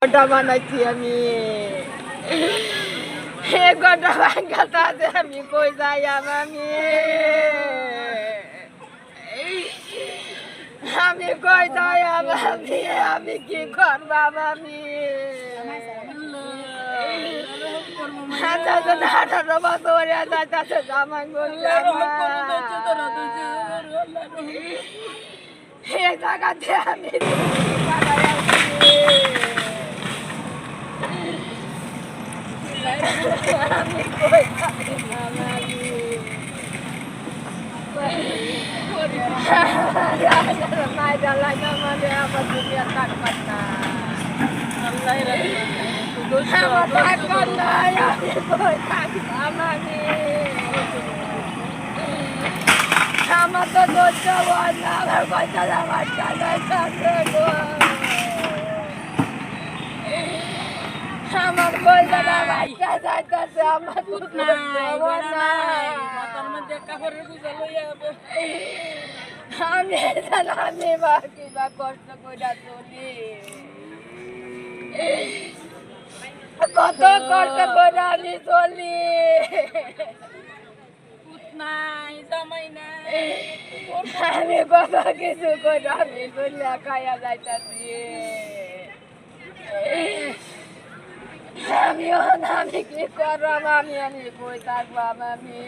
ঘরটা বানাইছি আমি এই ঘরটা ভাঙাটা আছে আমি কই যাই আমি আমি কই যাই আমি কি করবাম আমি 18 বছর হয়ে যাইতেছে জামাই বলছে এই জায়গাতে আমি আমি কই মায়েরা লাগা মানে আমার দুনিয়া থাকবার না আমার থাকবার নাই আমি কই থাকবাম আমি আমার তো ধৈর্য হয় না আমার পয়সা আমার টাকায় থাকবে গো আমার পয়সা বাচ্চা যাইতেছে আমার আমি বা কিবা কষ্ট করে চলি কত কষ্ট করে আমি চলি আমি কত কিছু করে আমি চলিয়া খাইয়া যাইতেছি আমি কি করব আমি কই থাকবো আমি